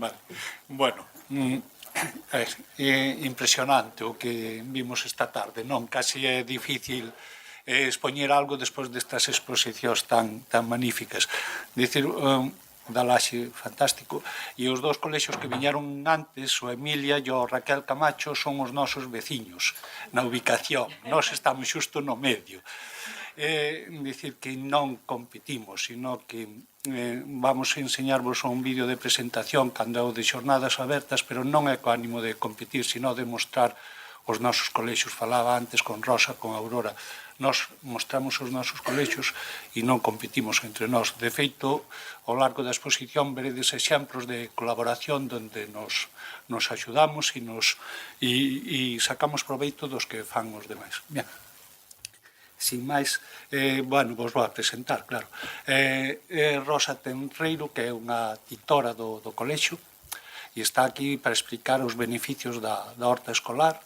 Vale. Bueno, é impresionante o que vimos esta tarde, non? Casi é difícil expoñer algo despois destas exposicións tan magníficas. Dicir, da Laxe, fantástico. E os dous colexios que viñeron antes, o Emilia e o Raquel Camacho, son os nosos veciños na ubicación. Nós estamos xusto no medio. Dicir que non competimos, sino que vamos a enseñarvos un vídeo de presentación cando é o de xornadas abertas, pero non é co ánimo de competir, sino de mostrar os nosos colexios. Falaba antes con Rosa, con Aurora. Nós mostramos os nosos colexios e non competimos entre nós. De feito, ao largo da exposición veredes exemplos de colaboración onde nos axudamos e sacamos proveito dos que fan os demais. Bien. Sin máis, bueno, vos vou a presentar, claro. Rosa Tenreiro, que é unha titora do colexio, e está aquí para explicar os beneficios da horta escolar.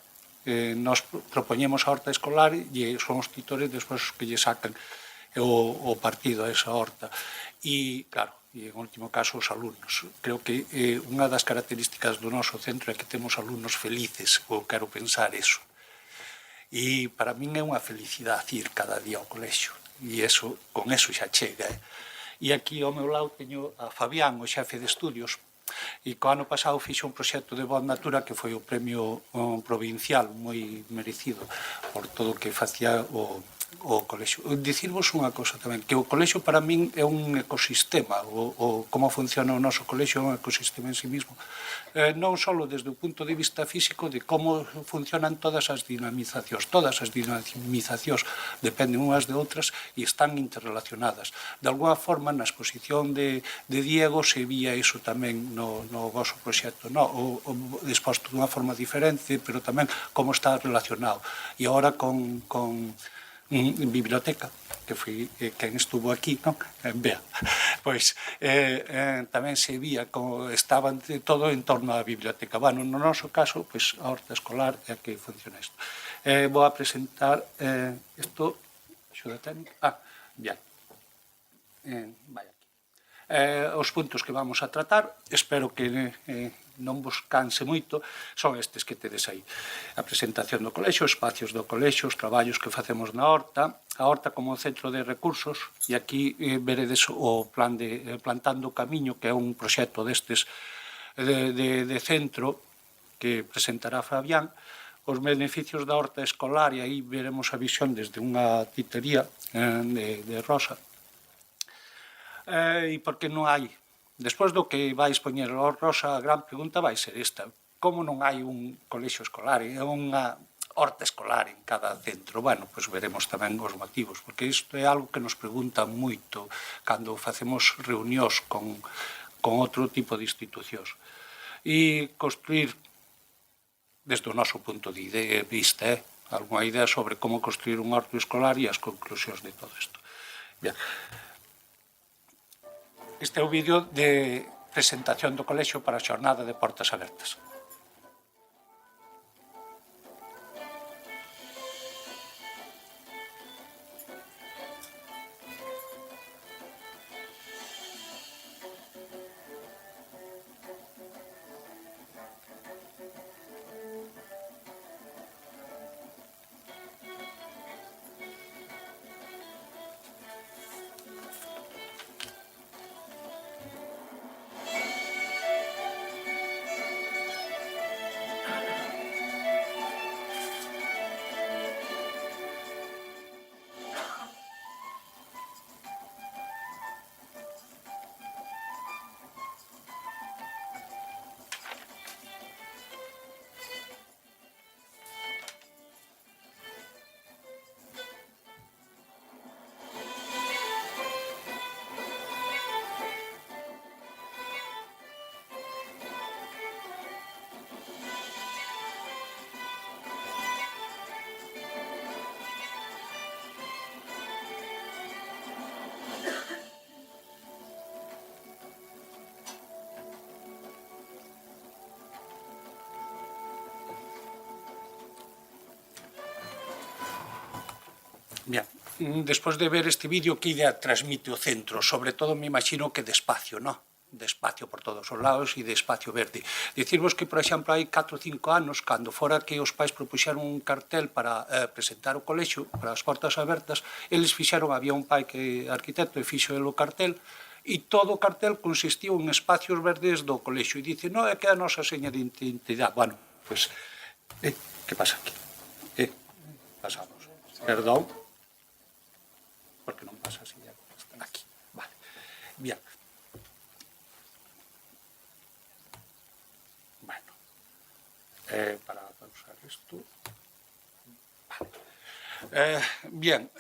Nos propoñemos a horta escolar e son os titores despois que lle sacan o partido a esa horta. E, claro, e en último caso os alumnos. Creo que unha das características do noso centro é que temos alumnos felices, ou quero pensar eso. E para min é unha felicidade ir cada día ao colexio, e con eso xa chega. E aquí ao meu lado teño a Fabián, o xefe de estudios, e co ano pasado fixe un proxecto de Voz Natura que foi o premio provincial moi merecido por todo o que facía o colexio. Dicirvos unha cosa tamén, que o colexio para min é un ecosistema, como funciona o noso colexio é un ecosistema en sí mismo, non só desde o punto de vista físico de como funcionan todas as dinamizacións dependen unhas de outras e están interrelacionadas. De alguna forma, na exposición de Diego se vía iso tamén no vosso proxecto, exposto dunha forma diferente, pero tamén como está relacionado. E agora con biblioteca, que foi quen estuvo aquí, non? Bea, pois tamén se vía como estaban todo en torno á biblioteca. Bueno, no noso caso, pois a horta escolar é que funciona isto. Vou a presentar isto, axuda técnica, bien, vai aquí. Os puntos que vamos a tratar, espero que non vos canse moito, son estes que tedes aí. A presentación do colexio, espacios do colexio, os traballos que facemos na horta, a horta como centro de recursos, e aquí veredes o plan de Plantando o Camiño, que é un proxecto destes de centro que presentará Fabián, os beneficios da horta escolar, e aí veremos a visión desde unha titería de Rosa. E por que non hai? Despois do que vai expoñer Rosa, a gran pregunta vai ser esta: como non hai un colexio escolar e unha horta escolar en cada centro? Bueno, pois veremos tamén os motivos, porque isto é algo que nos preguntan moito cando facemos reunións con outro tipo de institucións. E construir, desde o noso punto de vista, algunha idea sobre como construir un horto escolar e as conclusións de todo isto. Bien. Este é o vídeo de presentación do colexio para a xornada de portas abertas. Bien, despois de ver este vídeo, que idea transmite o centro? Sobre todo, me imagino que de espacio, non? de espacio por todos os lados e de espacio verde. Dicirvos que, por exemplo, hai 4 ou 5 anos, cando fora que os pais propuxeron un cartel para presentar o colexio, para as portas abertas, eles fixeron, había un pai que é arquitecto e fixo el o cartel, e todo o cartel consistiu en espacios verdes do colexio. E dice, non, é que é a nosa seña de identidade. Bueno, pois, que pasa aquí? Pasamos. Perdón, porque non pasa así, aquí. Vale, bien. Para usar isto. Vale. Bien,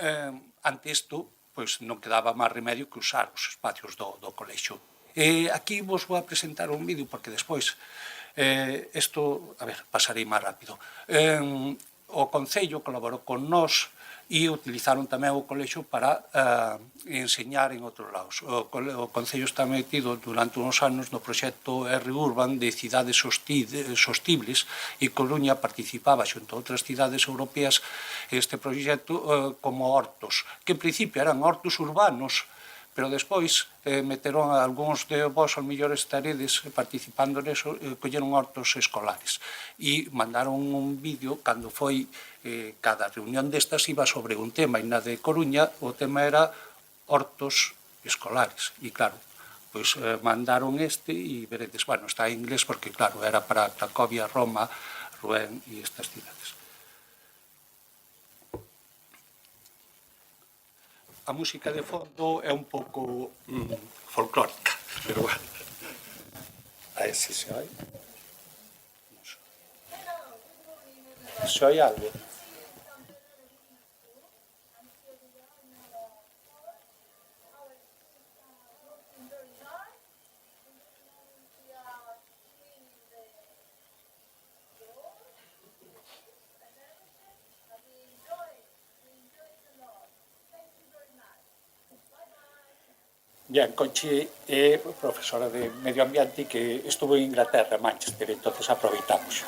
ante isto, pois non quedaba máis remedio que usar os espacios do colexio. Aquí vos vou a presentar un vídeo, porque despois, isto, a ver, pasarei máis rápido. O Concello colaborou con nós e utilizaron tamén o colexio para enseñar en outros lados. O Concello está metido durante uns anos no proxecto R-Urban de cidades sostibles e Coruña participaba xunto a outras cidades europeas este proxecto como hortos, que en principio eran hortos urbanos, pero despois meteron a algúns de vos, ao mellor estaredes participando neso, colleron hortos escolares e mandaron un vídeo cando foi cada reunión destas iba sobre un tema, e na de Coruña o tema era hortos escolares e claro, pois mandaron este e veredes, bueno, está en inglés porque claro, era para Cracovia, Roma, Rouen e estas cidades. A música de fondo é un pouco folclórica, pero bueno. A ver si se oye. ¿Se oye algo? Bien, Conchi é profesora de Medio Ambiente que estuvo en Inglaterra, Manchester, entonces aproveitamos.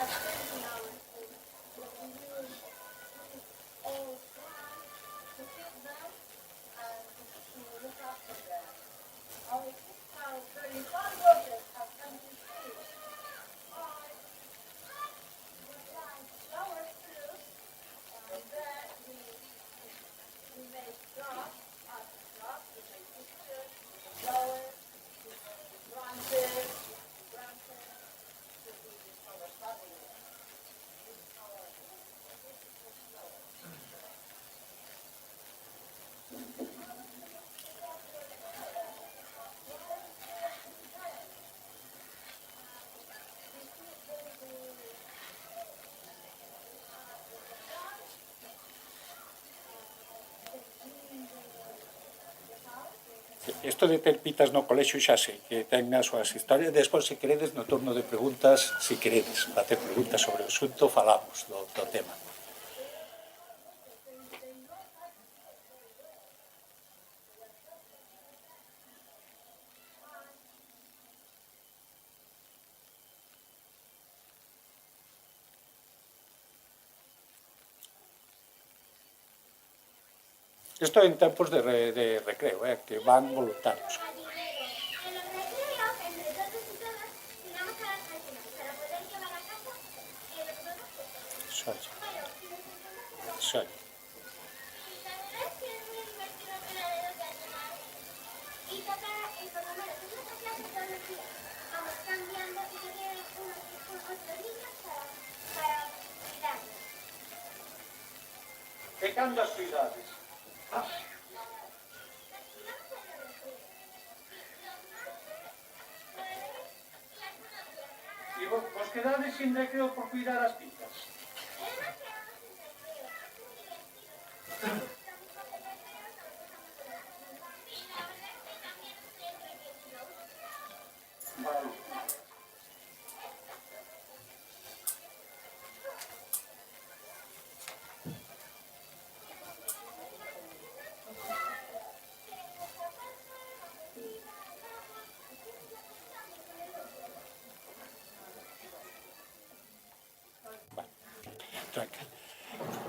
Isto de ter pitas no colexio xa sei, que ten as súas historias. Despois, se queredes, no turno de preguntas, se queredes facer preguntas sobre o asunto, falamos do tema. Isto en tempos de recreo, que van voluntarios. Soy. E cando as cuidades? E vos quedades sin recreo por cuidar as pitas? Vale.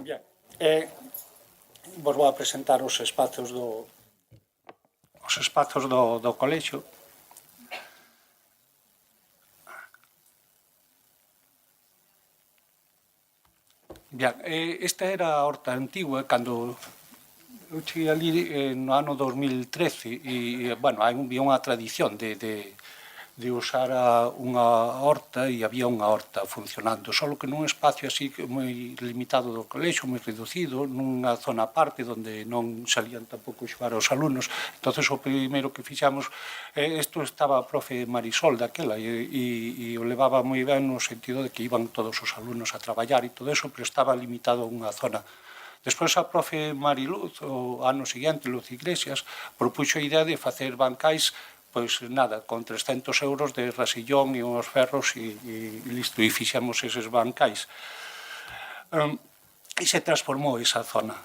Bien. Vos vou a presentar os espazos do colexio. Bien, esta era a horta antigua, cando eu cheguei ali no ano 2013 e, bueno, había unha tradición de usar unha horta e había unha horta funcionando, só que nun espacio así moi limitado do colexo, moi reducido, nunha zona aparte onde non salían tampouco xogar os alumnos. Entonces o primeiro que fixamos, isto estaba a profe Marisol daquela e o levaba moi ben no sentido de que iban todos os alumnos a traballar e todo eso, pero estaba limitado a unha zona. Despois a profe Mariluz, o ano seguinte, Luz Iglesias, propuxo a idea de facer bancais, pois nada, con 300 euros de rasillón e uns ferros e listo, e fixemos eses bancais. E se transformou esa zona.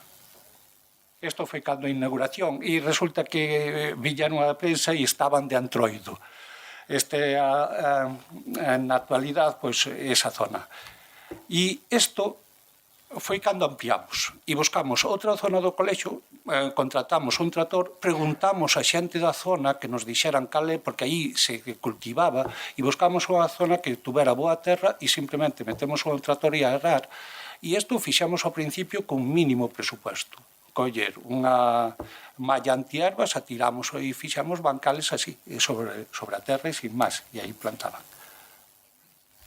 Isto foi cando a inauguración e resulta que viñeron a prensa e estaban de Antroido. Na actualidade, pois, esa zona. E isto foi cando ampliamos e buscamos outra zona do colexo, contratamos un trator, preguntamos a xente da zona que nos dixeran cal é, porque aí se cultivaba, e buscamos unha zona que tuvera boa terra e simplemente metemos un trator e a arar. E isto fixamos ao principio con mínimo presupuesto. Coller unha malla antierbas, atiramos e fixamos bancales así, sobre a terra e sin máis, e aí plantaban.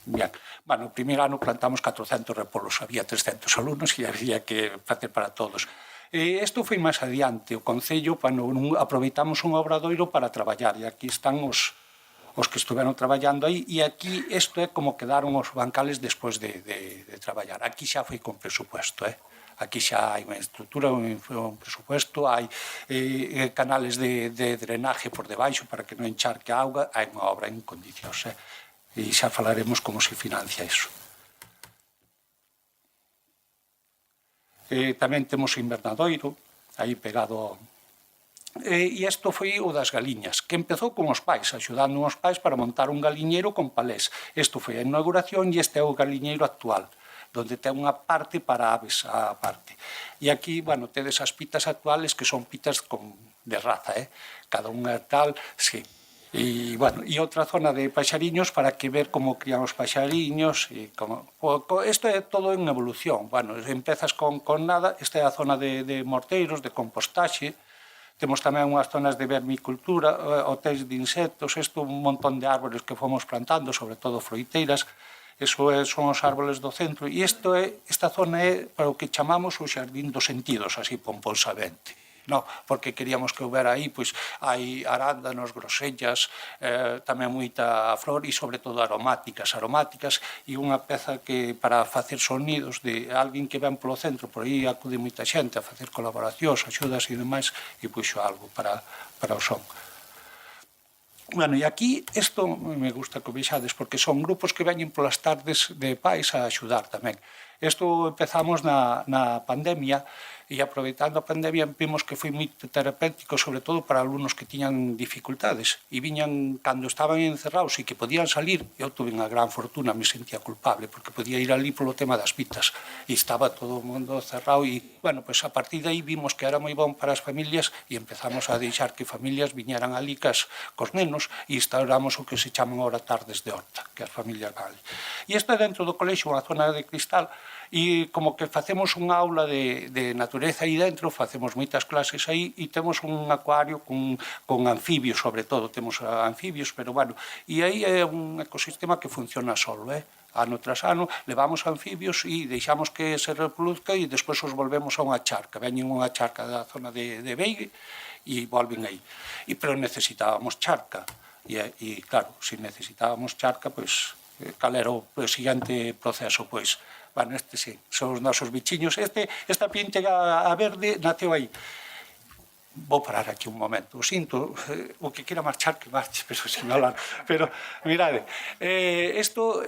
Bien. Bueno, o primeiro ano plantamos 400 repolos, había 300 alumnos e había que facer para todos. Isto foi máis adiante, o Concello, cando aproveitamos un obradoiro para traballar, e aquí están os que estuveron traballando aí, e aquí isto é como quedaron os bancales despois de traballar. Aquí xa foi con presupuesto, Aquí xa hai unha estrutura, un presupuesto, hai canales de drenaje por debaixo para que non encharque a auga, hai unha obra en condicións, e xa falaremos como se financia iso. Tamén temos o invernadoiro, aí pegado. E isto foi o das galiñas, que empezou con os pais, axudando os pais para montar un galiñeiro con palés. Isto foi a inauguración e este é o galiñeiro actual, onde ten unha parte para aves a parte. E aquí, bueno, tedes as pitas actuales que son pitas de raza, cada unha tal, sí. E, bueno, e outra zona de paxariños para que ver como crían os paxariños e como... Isto é todo en evolución. Bueno, empezas con nada, esta é a zona de morteiros, de compostaxe, temos tamén unhas zonas de vermicultura, hotéis de insectos, isto un montón de árbores que fomos plantando, sobre todo froiteiras, eso son os árboles do centro, e esta zona é para o que chamamos o xardín dos sentidos, así pomposamente. No, porque queríamos que houbera aí, pois, hai arándanos, grosellas, tamén moita flor e, sobre todo, aromáticas, e unha peza que para facer sonidos de alguén que ven polo centro, por aí acude moita xente a facer colaboracións, axudas e demais, e puxo algo para o son. Bueno, e aquí, isto me gusta que vexades, porque son grupos que veñen polas tardes de pais a axudar tamén. Isto empezamos na pandemia, e aproveitando a pandemia vimos que foi moi terapéutico, sobre todo para alumnos que tiñan dificultades e viñan cando estaban encerrados e que podían salir. Eu tuve unha gran fortuna, me sentía culpable porque podía ir ali polo tema das pitas e estaba todo o mundo cerrado e, bueno, pois a partir de aí vimos que era moi bon para as familias e empezamos a deixar que familias viñeran ali cos nenos e instauramos o que se chaman ahora tardes de horta, que as familias van ali. E isto é dentro do colexo, unha zona de cristal, e como que facemos unha aula de natureza aí dentro, facemos moitas clases aí e temos un acuario con anfibios, sobre todo, temos anfibios, pero bueno, e aí é un ecosistema que funciona solo, ano tras ano, levamos anfibios e deixamos que se reproduzca e despois os volvemos a unha charca, veñen unha charca da zona de Beigue e volven aí, pero necesitábamos charca e claro, se necesitábamos charca, pois cal era o seguinte proceso, pois bueno, este sí, son os nosos bichiños. Esta píntega a verde naceu aí. Vou parar aquí un momento. O sinto, o que quera marchar, que marche, pero sin hablar. Pero, mirade, isto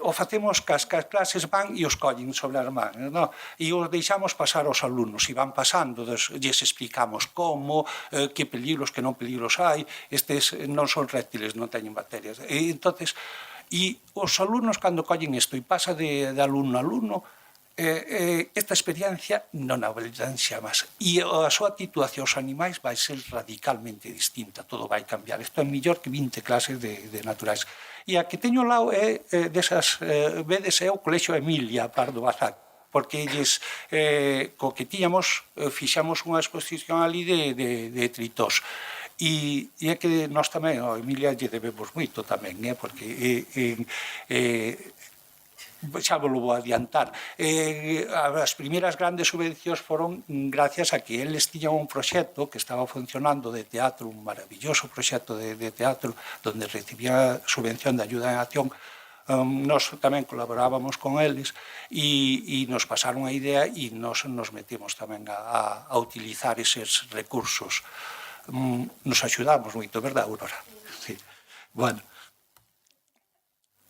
o facemos que as clases van e os collen sobre as mans, no? E os deixamos pasar aos alumnos, e van pasando, lles explicamos como, que peligros, que non peligros hai, estes non son réptiles, non teñen bacterias. E, entonces, e os alumnos, cando collen isto e pasa de alumno a alumno, esta experiencia non a volverán xa máis. E a súa actitud hacia os animais vai ser radicalmente distinta, todo vai cambiar. Isto é mellor que 20 clases de naturais. E a que teño ao lado é desas, vedes, é o Colexio Emilia Pardo Bazán. porque co que tíamos, fixamos unha exposición ali de tritós. E é que nós tamén, a Emilia lle debemos moito tamén, porque xa vos vou adiantar. As primeiras grandes subvencións foron gracias a que eles tiñan un proxecto que estaba funcionando de teatro, un maravilloso proxecto de teatro, donde recibía subvención de ayuda en acción. Nos tamén colaborábamos con eles e nos pasaron a idea e nos metimos tamén a utilizar eses recursos. Nos axudamos moito, verdad, Aurora? Sí. Bueno,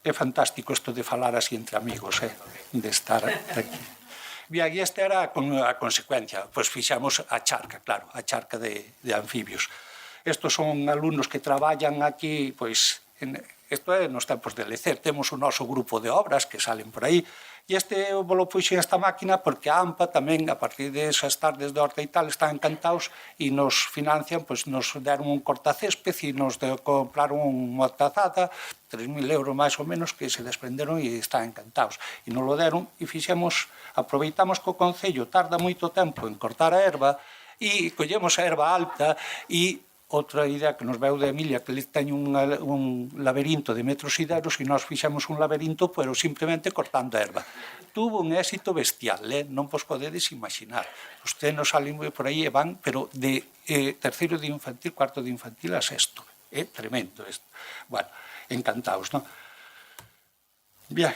é fantástico isto de falar así entre amigos, de estar aquí. Bien, e esta era a consecuencia, pois fixamos a charca, claro, a charca de anfibios. Estos son alumnos que traballan aquí, pois, isto é nos tempos de lecer, temos o noso grupo de obras que salen por aí, e este volo puxen esta máquina porque a AMPA tamén, a partir de esas tardes de horta e tal, están encantados e nos financian, pois nos deron un cortacésped e nos compraron unha tazada, 3.000 euros máis ou menos, que se desprenderon e están encantados. E nos lo deron e fixemos, aproveitamos que o Concello tarda moito tempo en cortar a erva e collemos a erva alta e outra idea que nos veu de Emilia, que teñen un laberinto de metros sideros e nós fixemos un laberinto, pero simplemente cortando a erva. Tuvo un éxito bestial, non vos podedes imaginar. Os tenos salen por aí e van, pero de terceiro de infantil, cuarto de infantil a sexto. É tremendo isto. Bueno, encantados, non? Bien.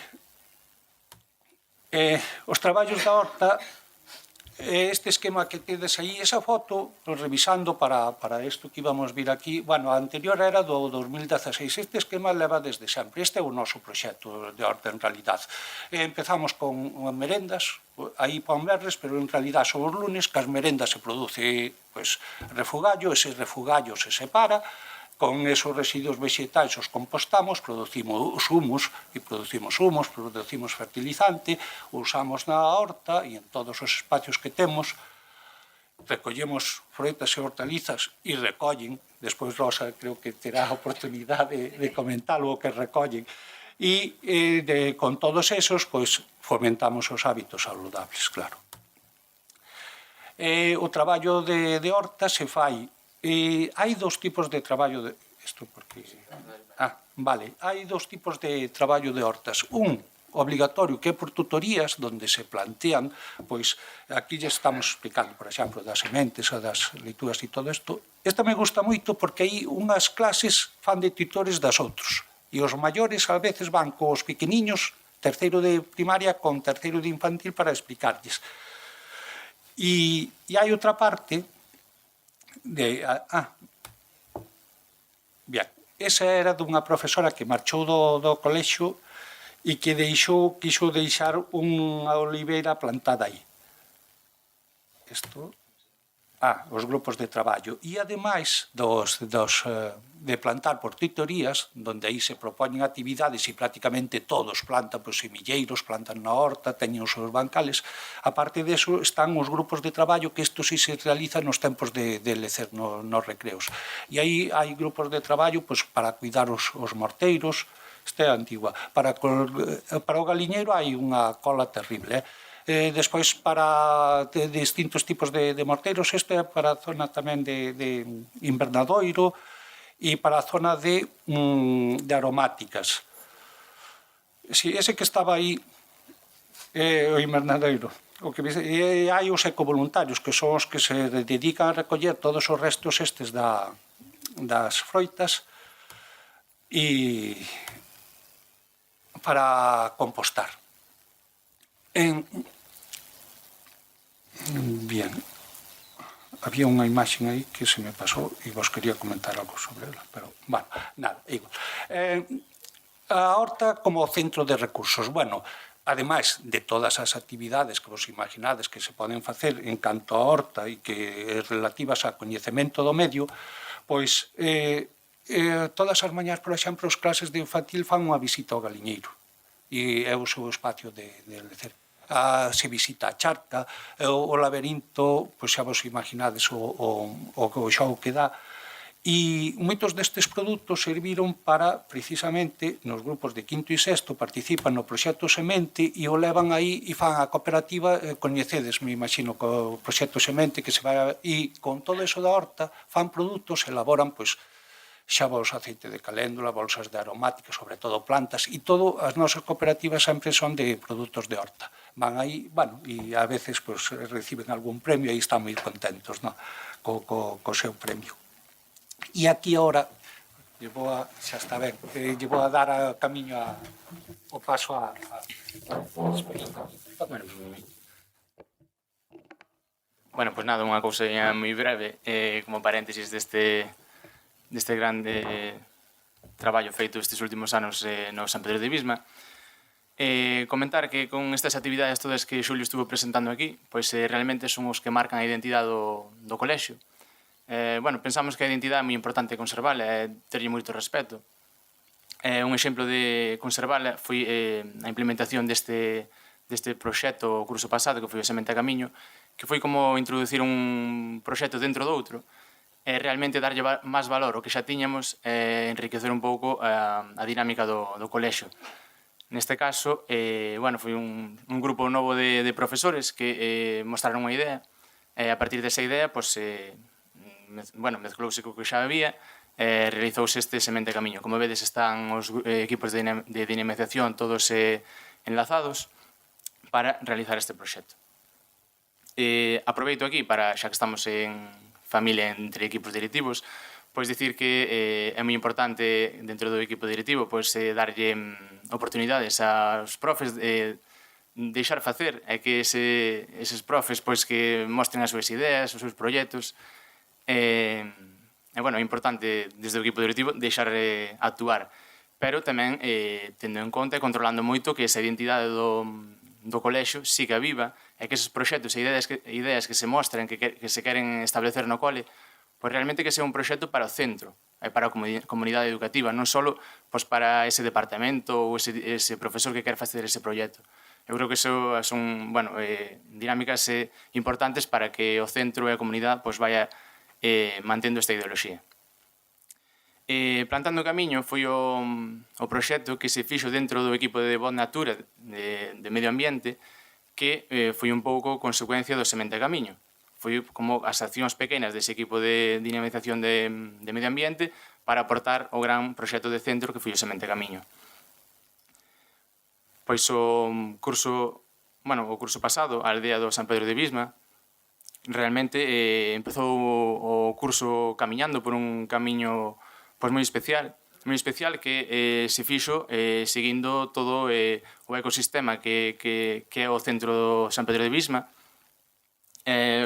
Os traballos da horta, este esquema que tedes aí, esa foto, revisando para isto que íbamos vir aquí, bueno, a anterior era do 2016, este esquema leva desde sempre, este é o noso proxecto de horta en realidad. Empezamos con merendas, aí pon verres, pero en realidad son os lunes, que as merendas se produce refugallo, ese refugallo se separa, con esos residuos vegetais os compostamos, producimos humus, producimos fertilizante, usamos na horta e en todos os espacios que temos, recollemos froitas e hortalizas e recollen, despois Rosa creo que terá a oportunidade de comentar o que recollen, e con todos esos fomentamos os hábitos saludables, claro. O traballo de horta se fai. Hai dos tipos de traballo de... Isto porque... vale. Hai dos tipos de traballo de hortas. Un obligatorio que é por tutorías, donde se plantean, pois, aquí lle estamos explicando, por exemplo, das sementes, das leituras e todo isto. Esta me gusta moito porque aí unhas clases fan de tutores das outros. E os maiores, a veces, van cos pequeniños, terceiro de primaria con terceiro de infantil para explicarlles. E hai outra parte... Bien, esa era dunha profesora que marchou do colexio e que quiso deixar unha oliveira plantada aí. Isto... os grupos de traballo. E, ademais, de plantar por tutorías, donde aí se propoñen actividades e prácticamente todos plantan semilleiros, plantan na horta, teñen os seus bancales. A parte deso, están os grupos de traballo que isto sí se realiza nos tempos de lecer nos recreos. E aí hai grupos de traballo para cuidar os morteiros, esta é antigua. Para o galiñeiro hai unha cola terrible, despois para distintos tipos de morteiros, isto é para a zona tamén de invernadoiro e para a zona de aromáticas. Ese que estaba aí é o invernadoiro. Hai os ecovoluntarios, que son os que se dedican a recoller todos os restos estes das froitas e para compostar. Bien, había unha imaxe aí que se me pasou e vos quería comentar algo sobre ela, pero, bueno, nada, igual. A horta como centro de recursos, bueno, ademais de todas as actividades que vos imaginades que se poden facer en canto a horta e que relativas a coñecemento do medio, pois todas as mañás, por exemplo, as clases de infantil fan unha visita ao galiñeiro e é o seu espacio de lecer. Se visita a charca, o laberinto, pois xa vos imaginades o xogo que dá, E moitos destes produtos serviron para, precisamente, nos grupos de quinto e sexto participan no proxecto Semente e o levan aí e fan a cooperativa, coñecedes, me imagino, co proxecto Semente, que se vai e con todo eso da horta fan produtos, elaboran, pois, xa vos aceite de caléndula, bolsas de aromáticas, sobre todo plantas, e todo, as nosas cooperativas sempre son de produtos de horta. Van aí, bueno, e a veces pues, reciben algún premio e están moi contentos, no? co seu premio. E aquí ahora, xa está ben, lle vou a dar a camiño o paso a Bueno, pois nada, unha cousa moi breve, como paréntesis deste grande traballo feito estes últimos anos no San Pedro de Visma. Comentar que con estas actividades todas que Xulio estuvo presentando aquí, pois realmente son os que marcan a identidade do colexio. Bueno, pensamos que a identidade é moi importante conservala e terlle moito respeto. Un exemplo de conservala foi a implementación deste proxecto o curso pasado, que foi o Semente a Camiño, que foi como introducir un proxecto dentro do outro e realmente darlle máis valor ao que xa tiñamos e enriquecer un pouco a dinámica do colexio. Neste caso, bueno, foi un grupo novo de profesores que mostraron unha idea e a partir desa idea, pues, bueno, mezclouse co que xa había e realizouse este Semente Camiño. Como vedes, están os equipos de dinamización todos enlazados para realizar este proxecto. Aproveito aquí para, xa que estamos en familia entre equipos directivos, pois dicir que é moi importante dentro do equipo directivo pois darlle oportunidades aos profes deixar facer e que eses profes pois que mostren as súas ideas, os seus proxectos. Bueno, é importante desde o equipo directivo deixar actuar, pero tamén tendo en conta e controlando moito que esa identidade do colexio siga viva e que eses proxectos e ideas que se mostren, que se queren establecer no cole, pois realmente que sea un proxecto para o centro e para a comunidade educativa, non só pois, para ese departamento ou ese profesor que quer facer ese proxecto. Eu creo que iso son bueno, dinámicas importantes para que o centro e a comunidade pois, vaya mantendo esta ideoloxía. Plantando o Camiño foi o proxecto que se fixo dentro do equipo de Voz Natura de Medio Ambiente que foi un pouco consecuencia do Semente a Camiño. Foi como as accións pequenas dese equipo de dinamización de Medio Ambiente para aportar o gran proxecto de centro que foi o Semente a Camiño. Pois o curso pasado, a aldea do San Pedro de Visma, realmente empezou o curso camiñando por un camiño pois moi especial que se fixo seguindo todo o ecosistema que é o centro do San Pedro de Visma.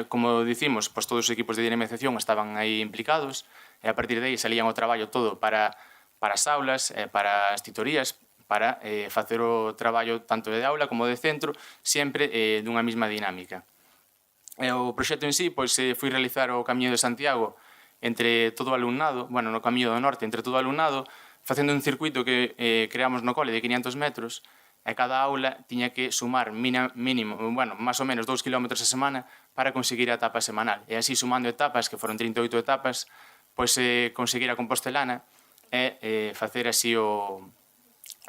Como dicimos, pois todos os equipos de dinamización estaban aí implicados e a partir de aí salían o traballo todo para as aulas, para as titorías, para facer o traballo tanto de aula como de centro, sempre dunha mesma dinámica. O proxecto en sí pois, foi realizar o Camiño de Santiago entre todo o alumnado, bueno, no Camiño do Norte, entre todo o alumnado, facendo un circuito que creamos no cole de 500 metros e cada aula tiña que sumar mínimo, bueno, máis ou menos 2 km a semana para conseguir a etapa semanal. E así, sumando etapas, que foron 38 etapas, pois conseguir a Compostelana e facer así o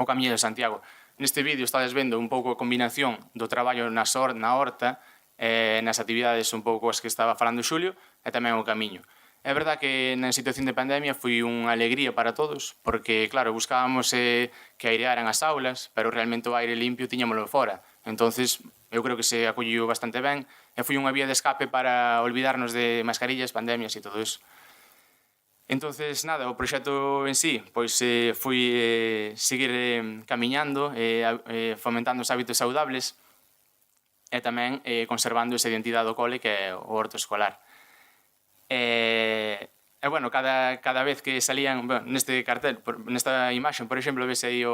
Camiño de Santiago. Neste vídeo estades vendo un pouco a combinación do traballo na horta, nas actividades un pouco as que estaba falando Xulio, e tamén o Camiño. É verdad que na situación de pandemia foi unha alegría para todos, porque, claro, buscábamos que airearan as aulas, pero realmente o aire limpio tiñámoslo fora. Entonces, eu creo que se acolliu bastante ben, e foi unha vía de escape para olvidarnos de mascarillas, pandemias e todo iso. Entonces, nada, o proxecto en sí, pois foi seguir camiñando, fomentando os hábitos saudables e tamén conservando esa identidade do cole que é o horto escolar. Bueno, cada vez que salían, bueno, neste cartel, nesta imaxe, por exemplo, vese aí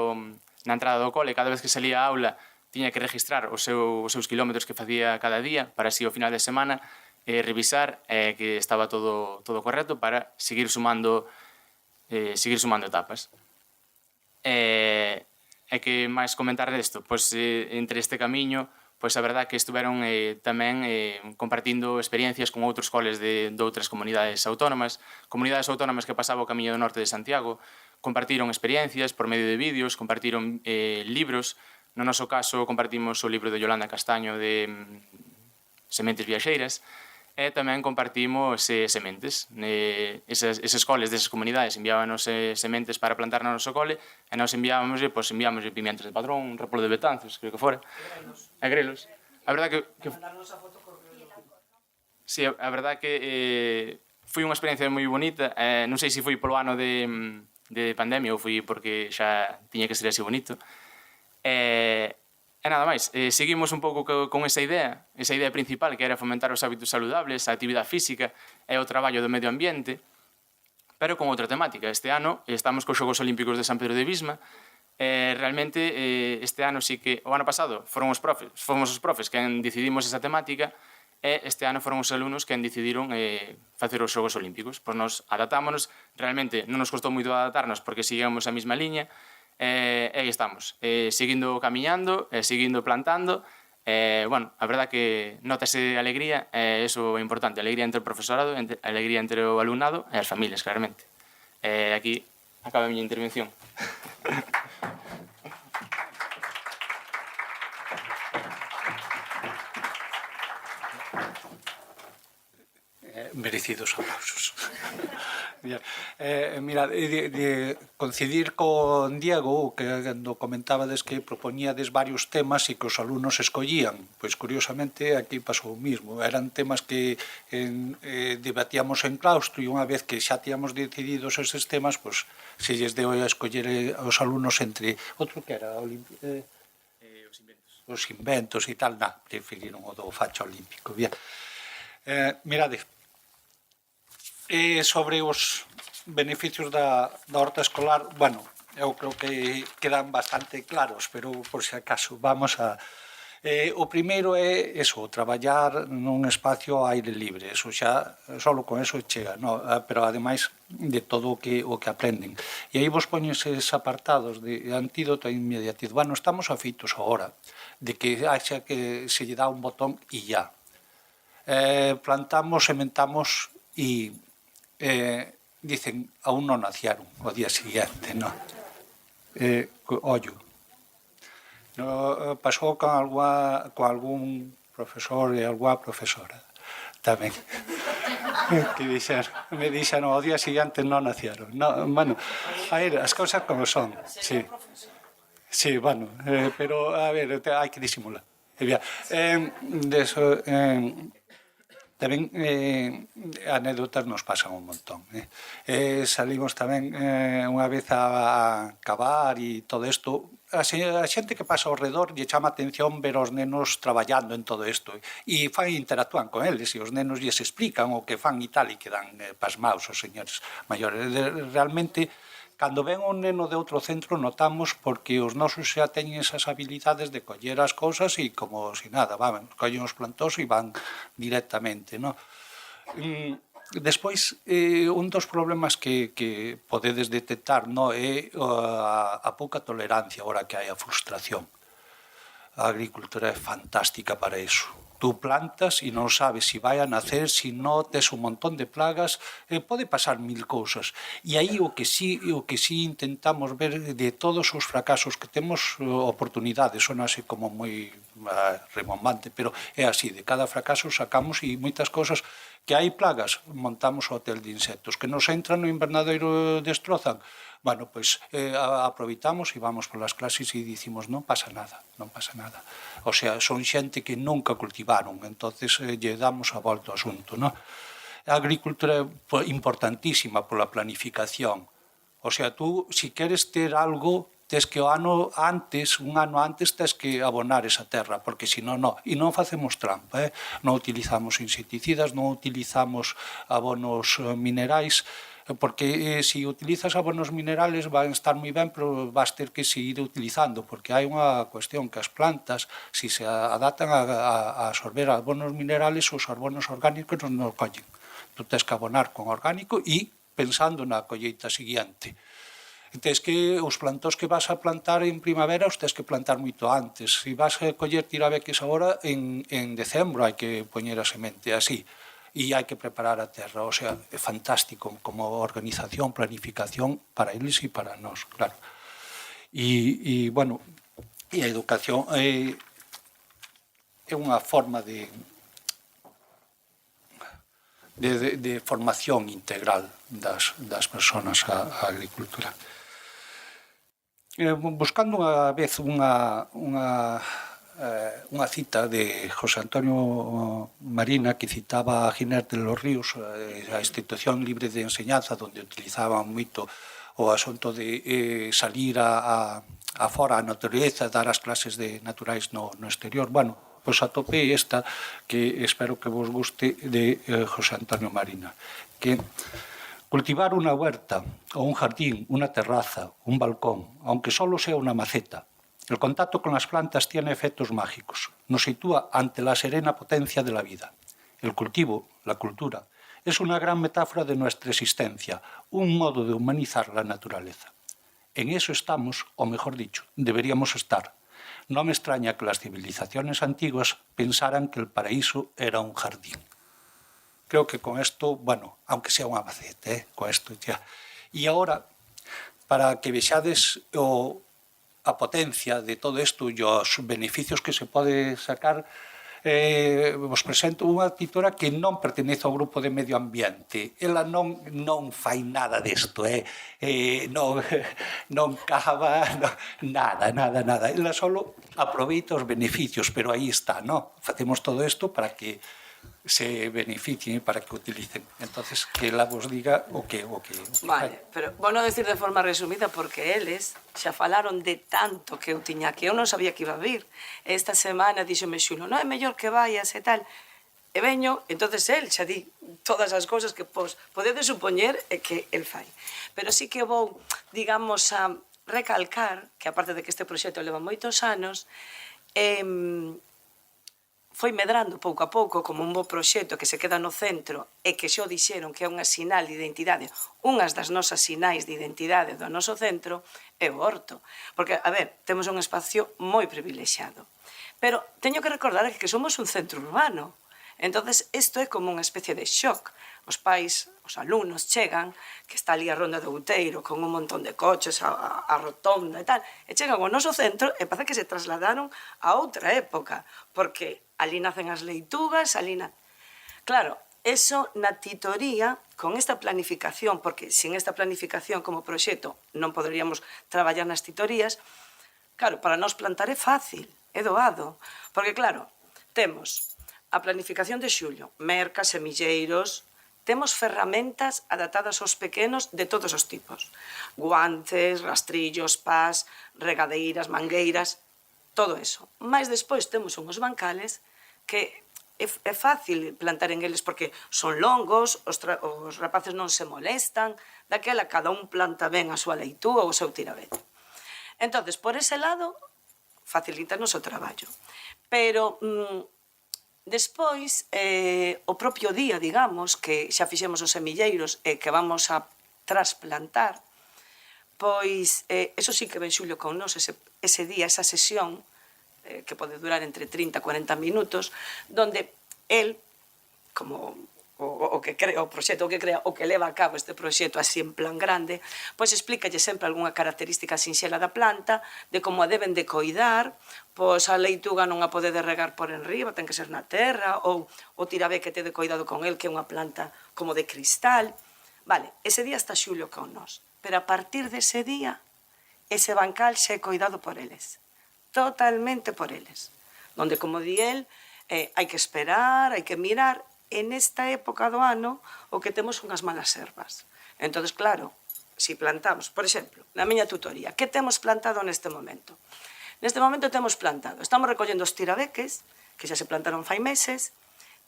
na entrada do cole, cada vez que salía a aula tiña que registrar os seus kilómetros que facía cada día para así ao final de semana revisar que estaba todo correcto para seguir sumando etapas. E que máis comentar desto? Pois entre este camiño pois a verdad que estuveron tamén compartindo experiencias con outros coles de outras comunidades autónomas que pasaba o Camiño do Norte de Santiago, compartiron experiencias por medio de vídeos, compartiron libros. No noso caso, compartimos o libro de Yolanda Castaño de Sementes Viaxeiras, e tamén compartimos sementes. Eses coles desas comunidades enviábanos sementes para plantar no noso cole, e nós enviábamos pimientos de Padrón, un repolo de Betanzos, creo que fora. E grelos. A verdad que sí, a verdad que foi unha experiencia moi bonita. Non sei se foi polo ano de pandemia ou foi porque xa tiña que ser así bonito. E nada máis, seguimos un pouco con esa idea principal, que era fomentar os hábitos saludables, a actividade física e o traballo do medio ambiente, pero con outra temática. Este ano estamos cos Xogos Olímpicos de San Pedro de Visma. Realmente este ano sí que, o ano pasado fomos os profes quen decidimos esa temática, e este ano foron os alumnos quen decidiron facer os Xogos Olímpicos. Pois nos adaptámonos, realmente non nos costou moito adaptarnos porque seguíamos a mesma liña, e aí estamos, seguindo camiñando, seguindo plantando. Bueno, a verdad que notase alegría, eso é importante, alegría entre o profesorado, alegría entre o alumnado e as familias, claramente. Aquí acaba a miña intervención. Merecidos aplausos. Mira, de coincidir con Diego, que cando comentabades que propoñíades varios temas e que os alumnos escollían, pois curiosamente aquí pasou o mismo. Eran temas que debatíamos en claustro, e unha vez que xa tíamos decididos eses temas, pois se lles deu a escoller aos alumnos entre outro que era os inventos e tal, preferiron o do facho olímpico. Mirade, sobre os beneficios da horta escolar, bueno, eu creo que quedan bastante claros, pero por si acaso vamos a... O primeiro é eso, traballar nun espacio ao aire libre, eso xa, solo con eso chega, no? Pero ademais de todo o que aprenden. E aí vos poñes eses apartados de antídoto e inmediatiz. Bueno, estamos afeitos agora de que haxa que se lle dá un botón e ya. Plantamos, sementamos e dicen, aún non naciaron o día siguiente, non? Ollo. Pasou con algún profesor e algunha profesora tamén que me dixeron o día siguiente non naciaron. Bueno, a ver, as cousas como son. Sí, bueno, pero a ver, hai que disimular. Tamén anécdotas nos pasan un montón. Salimos tamén unha vez a cavar e todo isto. A xente que pasa ao redor lle chama a atención ver os nenos traballando en todo isto e interactúan con eles e os nenos lles explican o que fan e tal e quedan pasmaos os señores maiores. Realmente, cando ven un neno de outro centro notamos porque os nosos xa teñen esas habilidades de coller as cousas e como si nada, collen os plantóns e van directamente, non? Despois, un dos problemas que podedes detectar é a pouca tolerancia agora que hai a frustración. A agricultura é fantástica para iso. Tú plantas e non sabes se vai a nacer, se non tes un montón de plagas, pode pasar mil cousas. E aí o que sí intentamos ver de todos os fracasos que temos oportunidades, son así como moi remombante, pero é así, de cada fracaso sacamos e moitas cousas que hai plagas, montamos o hotel de insectos, que nos entran no invernadoiro e destrozan. Bueno, pois aproveitamos e vamos polas clases e dicimos non pasa nada. O sea, son xente que nunca cultivaron, entonces lle damos a volta ao asunto, non? A agricultura é importantísima pola planificación. O sea, tú, se queres ter algo, tes que un ano antes tes que abonar esa terra, porque senón non. E non facemos trampa, non utilizamos insecticidas, non utilizamos abonos minerais, porque se utilizas abonos minerales van estar moi ben, pero vas ter que seguir utilizando, porque hai unha cuestión que as plantas, se se adaptan a absorber abonos minerales, os abonos orgánicos non os collen. Tú tens que abonar con orgánico e pensando na colleita seguinte. Tes que os plantóns que vas a plantar en primavera os tens que plantar moito antes. Se vas a coller tirabeques agora, en decembro hai que poñer a semente así. E hai que preparar a terra. O sea, é fantástico como organización, planificación para eles e para nós, claro. E bueno, e a educación é unha forma de formación integral das persoas á agricultura. Buscando unha vez unha cita de José Antonio Marina que citaba a Ginés de los Ríos, a institución libre de enseñanza, onde utilizaban moito o asunto de salir a fora a natureza, dar as clases de naturais no exterior. Bueno, pois atopei esta que espero que vos guste de José Antonio Marina, que cultivar una huerta o un jardín, una terraza, un balcón, aunque solo sea una maceta, el contacto con las plantas tiene efectos mágicos, nos sitúa ante la serena potencia de la vida. El cultivo, la cultura, es una gran metáfora de nuestra existencia, un modo de humanizar la naturaleza. En eso estamos, o mejor dicho, deberíamos estar. No me extraña que las civilizaciones antiguas pensaran que el paraíso era un jardín. Creo que con esto, bueno, aunque sea unha maceta, con esto ya. E agora, para que vexades a potencia de todo isto e os beneficios que se pode sacar, vos presento unha titora que non pertenece ao grupo de medio ambiente. Ela non fai nada disto, non cava, nada. Ela só aproveita os beneficios, pero aí está, non? Facemos todo isto para que se beneficien, para que utilicen. Entonces, que ela vos diga o que Vale, pero vou non decir de forma resumida porque eles xa falaron de tanto que eu tiña que eu non sabía que iba a vir. Esta semana díxome Xulo, non é mellor que vayas e tal. E veño, entonces el xa di todas as cousas que podedes supoñer que el fai. Pero sí que vou, digamos, a recalcar que aparte de que este proxecto leva moitos anos, foi medrando pouco a pouco como un bo proxecto que se queda no centro e que xa o dixeron que é unha sinal de identidade, unhas das nosas sinais de identidade do noso centro é o horto. Porque, a ver, temos un espacio moi privilexiado. Pero teño que recordar que somos un centro urbano. Entonces, isto é como unha especie de shock. Os pais, os alumnos chegan, que está ali a Ronda de Outeiro con un montón de coches, a rotonda e tal, e chegan ao noso centro e parece que se trasladaron a outra época, porque ali nacen as leitugas, Claro, eso na titoría, con esta planificación, porque sin esta planificación como proxecto non poderíamos traballar nas titorías, claro, para nós plantar é fácil, é doado, porque claro, temos a planificación de xullo, mercas, semilleiros, temos ferramentas adaptadas aos pequenos de todos os tipos. Guantes, rastrillos, pás, regadeiras, mangueiras, todo eso. Mais despois temos unhos bancales que é fácil plantar en eles porque son longos, os rapaces non se molestan, daquela cada un planta ben a súa leitúa ou o seu tirabete. Entonces, por ese lado, facilítanos o traballo. Pero despois, o propio día, digamos, que xa fixemos os semilleiros e que vamos a trasplantar, pois, eso sí que ven Xulio con nos ese día, esa sesión, que pode durar entre 30 e 40 minutos, donde el, como o que crea o proxecto, o que leva a cabo este proxecto así en plan grande, pois explícalle sempre algunha característica sinxela da planta, de como a deben de coidar, pois a leituga non a pode regar por enriba, ten que ser na terra, ou o tirabeque de cuidado con el, que é unha planta como de cristal. Vale, ese día está Xulio con nós, pero a partir dese día, ese bancal xa é coidado por eles, totalmente por eles, donde, como di el, hai que esperar, hai que mirar. En esta época do ano o que temos son as malas ervas. Entón, claro, si plantamos, por exemplo, na miña tutoría, que temos plantado neste momento? Neste momento temos plantado, estamos recollendo os tirabeques, que xa se plantaron fai meses,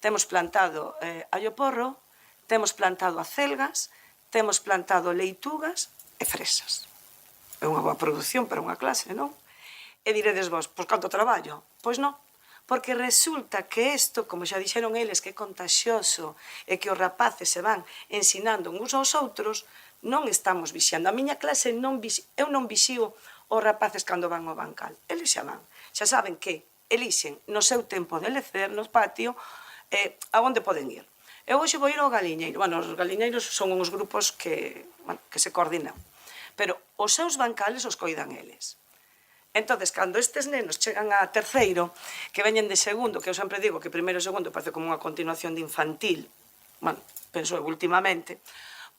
temos plantado allo porro, temos plantado acelgas, temos plantado leitugas e fresas. É unha boa produción para unha clase, non? E diredes vos, pois canto traballo? Pois non. Porque resulta que isto, como xa dixeron eles, que é contagioso e que os rapaces se van ensinando uns aos outros, non estamos vixiando. A miña clase eu non vixío os rapaces cando van ao bancal. Eles xa van. Xa saben que elixen no seu tempo de lecer, no patio, a onde poden ir. Eu hoxe vou ir ao galiñeiro. Bueno, os galiñeiros son uns grupos que se coordinan. Pero os seus bancales os coidan eles. Entonces, cando estes nenos chegan a terceiro, que veñen de segundo, que eu sempre digo que primeiro e segundo parece como unha continuación de infantil, bueno, penso eu últimamente,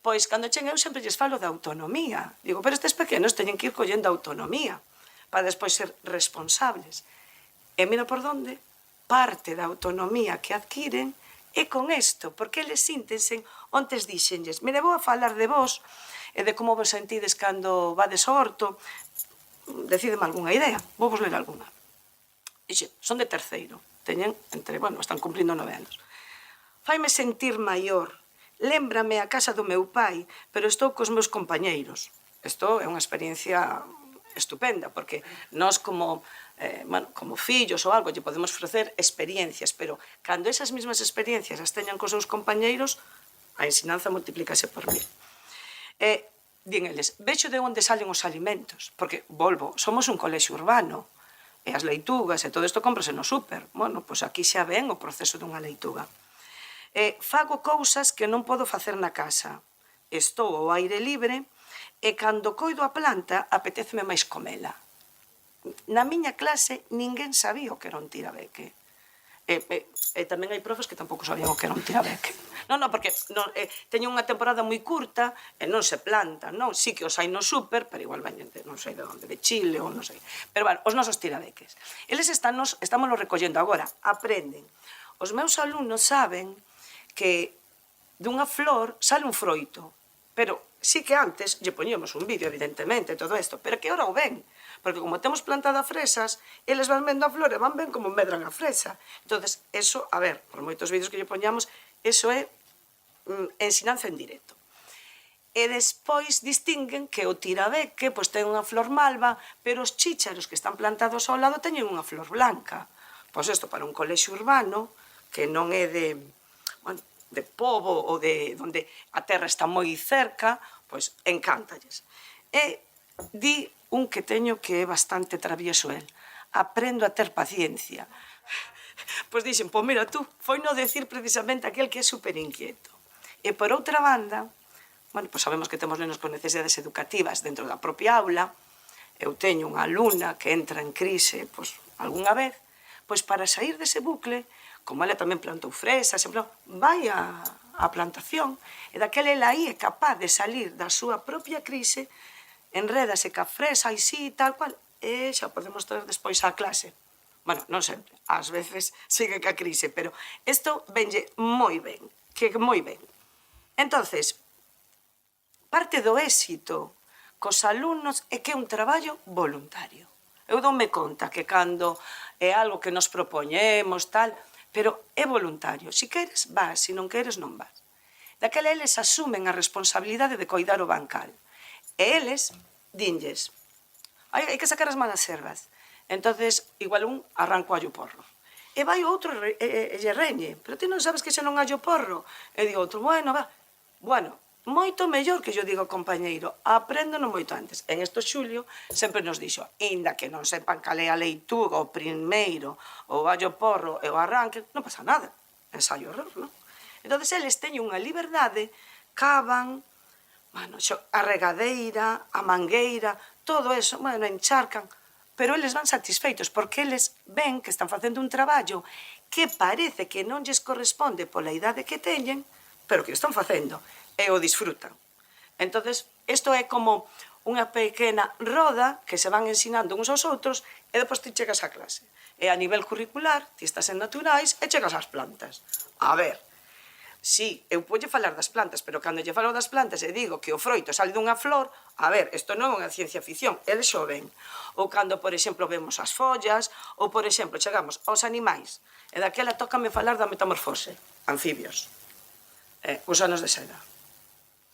pois, cando cheguen eu sempre lles falo de autonomía. Digo, pero estes pequenos teñen que ir collendo autonomía para despois ser responsables. E mira por onde parte da autonomía que adquiren é con isto, porque eles síntense ontes dixenlles, mire, vou a falar de vos e de como vos sentides cando vades ao horto, decídeme algunha idea, vou vos ler algunha. Dixe, son de terceiro, teñen están cumplindo 9 anos. Faime sentir maior, lémbrame a casa do meu pai, pero estou cos meus compañeiros. Isto é unha experiencia estupenda, porque nós como fillos ou algo lle podemos ofrecer experiencias, pero cando esas mesmas experiencias as teñan cos seus compañeiros, a ensinanza multiplícase por 1000. Din eles, vexo de onde salen os alimentos, porque, volvo, somos un colexio urbano, e as leitugas e todo isto cómprase no súper. Bueno, pois aquí xa ven o proceso dunha leituga. Fago cousas que non podo facer na casa. Estou ao aire libre e cando coido a planta apetéceme máis comela. Na miña clase ninguén sabía o que era un tirabeque. E tamén hai profes que tampouco sabían o que era un tirabeque. Non, porque teñen unha temporada moi curta e non se plantan, non? Sí que os hai no súper, pero igual veñen de non sei de onde, de Chile ou non sei. Pero, bueno, os nosos tirabeques. Eles estámoslo recollendo agora, aprenden. Os meus alumnos saben que dunha flor sale un froito, pero sí que antes lle poñíamos un vídeo, evidentemente, todo isto, pero que ahora o ven, porque como temos plantada fresas, eles van vendo a flor e van ben como medran a fresa. Entonces, eso, a ver, por moitos vídeos que lle poñamos, eso é ensinanza en directo. E despois distinguen que o tirabeque pois ten unha flor malva, pero os chícharos que están plantados ao lado teñen unha flor blanca. Pois isto para un colexio urbano, que non é de pobo ou de onde a terra está moi cerca, pois encántalles. E di un que teño que é bastante travieso el. Aprendo a ter paciencia. Pois dixen, pois mira tú, foi no decir precisamente aquel que é superinquieto. E por outra banda, pois sabemos que temos nenos con necesidades educativas dentro da propia aula. Eu teño unha alumna que entra en crise, pois, algunha vez, pois para sair dese bucle, como ela tamén plantou fresas, vai á plantación, e daquela ela aí é capaz de salir da súa propia crise, enrédase ca fresa e sí, tal cual, e xa podemos traer despois á clase. Bueno, non sempre, ás veces sigue ca crise, pero isto venlle moi ben, que moi ben. Entonces, parte do éxito cos alumnos é que é un traballo voluntario. Eu doume conta que cando é algo que nos propoñemos, tal, pero é voluntario. Si queres, vas, si non queres, non vas. Daquela eles asumen a responsabilidade de coidar o bancal. E eles dinlles, hai que sacar as malas ervas. Entonces, igual un arranco allo porro. E vai outro e lle reñe, pero ti non sabes que xa non hallo porro. E digo outro, bueno, va. Bueno, moito mellor que yo digo, compañeiro, apréndono moito antes. En isto Xulio sempre nos dixo, inda que non sepan cal é a leituga, o primeiro, o allo porro e o arranque, non pasa nada. Ensaio error, non? Entón, eles teñen unha liberdade, cavan, a regadeira, a mangueira, todo eso, encharcan, pero eles van satisfeitos porque eles ven que están facendo un traballo que parece que non lles corresponde pola idade que teñen, pero que están facendo e o disfrutan. Entonces, isto é como unha pequena roda que se van ensinando uns aos outros e depois ti chegas á clase. E a nivel curricular, ti estás en naturais e chegas ás plantas. A ver, sí, eu podo falar das plantas, pero cando lle falo das plantas e digo que o froito sale dunha flor, a ver, isto non é unha ciencia ficción, eles xo ven. Ou cando, por exemplo, vemos as follas, ou, por exemplo, chegamos aos animais, e daquela tócame falar da metamorfose, anfibios, gusanos de seda.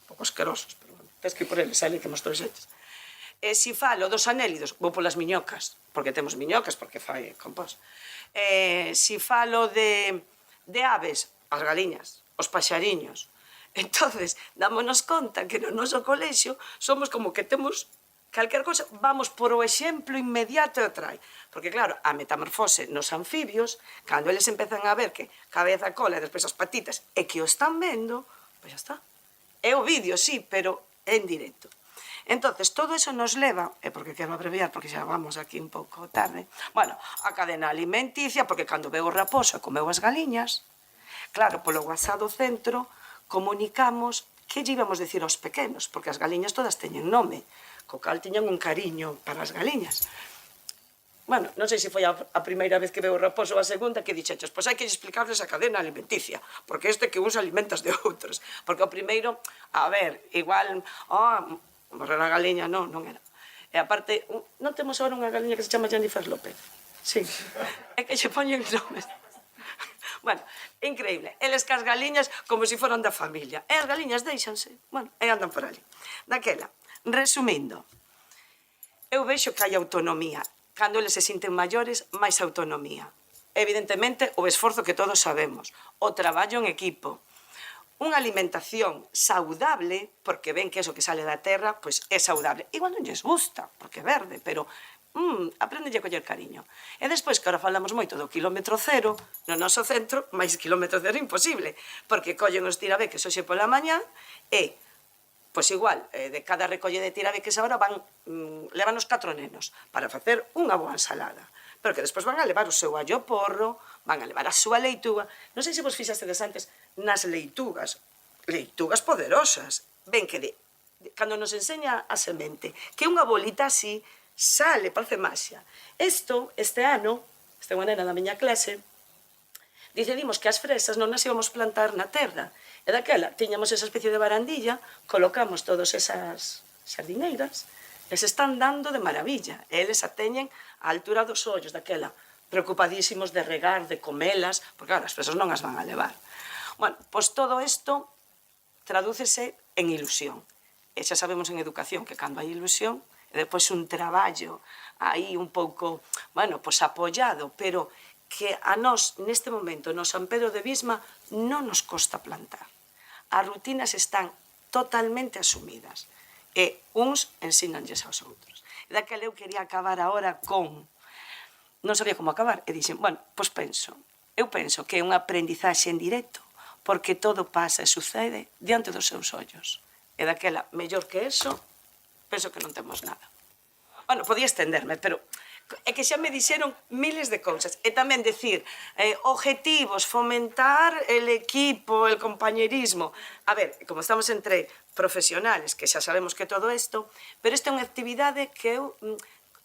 Un pouco asquerosos, pero bueno, tens que ir por eles, ali que mostro xetes. E se falo dos anélidos, vou polas miñocas, porque temos miñocas, porque fai compós. Se falo de aves, as galiñas, os paxariños. Entonces, dámonos conta que no noso colexio somos como que temos calquer cosa, vamos por o exemplo inmediato e o trai. Porque, claro, a metamorfose nos anfibios, cando eles empezan a ver que cabeza, cola e despois as patitas, e que o están vendo, pois xa está. É o vídeo, sí, pero en directo. Entonces, todo eso nos leva, e porque quero abreviar, porque xa vamos aquí un pouco tarde, bueno, a cadena alimenticia, porque cando veo o raposo e comeu as galiñas, claro, polo WhatsApp do centro, comunicamos que lle íbamos dicir aos pequenos, porque as galiñas todas teñen nome, co cal tiñan un cariño para as galiñas. Bueno, non sei se foi a primeira vez que veo o raposo ou a segunda que dixeches, pois hai que explicarles a cadena alimenticia, porque este que uns alimentas de outros. Porque o primeiro, a ver, igual, morrer a galiña, non era. E aparte, non temos agora unha galiña que se chama Jennifer López? Sí. É que xe poñen nomes. Bueno, increíble. Eles que as galiñas como se foran da familia. E as galiñas deixanse, bueno, e andan por ali. Daquela, resumindo, eu vexo que hai autonomía. Cando eles se sinten maiores, máis autonomía. Evidentemente, o esforzo que todos sabemos. O traballo en equipo. Unha alimentación saudable, porque ven que eso que sale da terra, pois é saudable. Igual non lles gusta, porque é verde, pero aprendelle a coller cariño. E despois, que ahora falamos moito do kilómetro cero, no noso centro, máis kilómetro cero imposible, porque collen os tirabeques hoxe pola mañá e, pois igual, de cada recolle de tirabeques agora levan os 4 nenos para facer unha boa ensalada. Pero que despois van a levar o seu allo porro, van a levar a súa leituga. Non sei se vos fixastedes antes nas leitugas poderosas. Ben que cando nos enseña a semente, que unha bolita así sale, parece maxia. Este ano, unha nena da miña clase, decidimos que as fresas non as íbamos plantar na terra. E daquela, tiñamos esa especie de barandilla, colocamos todas esas xardineiras, e se están dando de maravilla. E eles a teñen á altura dos ollos, daquela, preocupadísimos de regar, de comelas, porque, claro, as fresas non as van a levar. Bueno, pois todo isto tradúcese en ilusión. E xa sabemos en educación que cando hai ilusión, e depois un traballo aí un pouco, bueno, pois apoiado, pero que a nós, neste momento, no San Pedro de Visma, non nos costa plantar. As rutinas están totalmente asumidas e uns ensínanlles aos outros. E daquela eu quería acabar agora con... Non sabía como acabar, e dixen, bueno, pois eu penso que é unha aprendizaxe en directo, porque todo pasa e sucede diante dos seus ollos. E daquela, mellor que eso, penso que non temos nada. Bueno, podía estenderme, pero é que xa me dixeron miles de cousas. E tamén decir, objetivos, fomentar el equipo, el compañerismo. A ver, como estamos entre profesionales, que xa sabemos que todo isto, pero esta é unha actividade que eu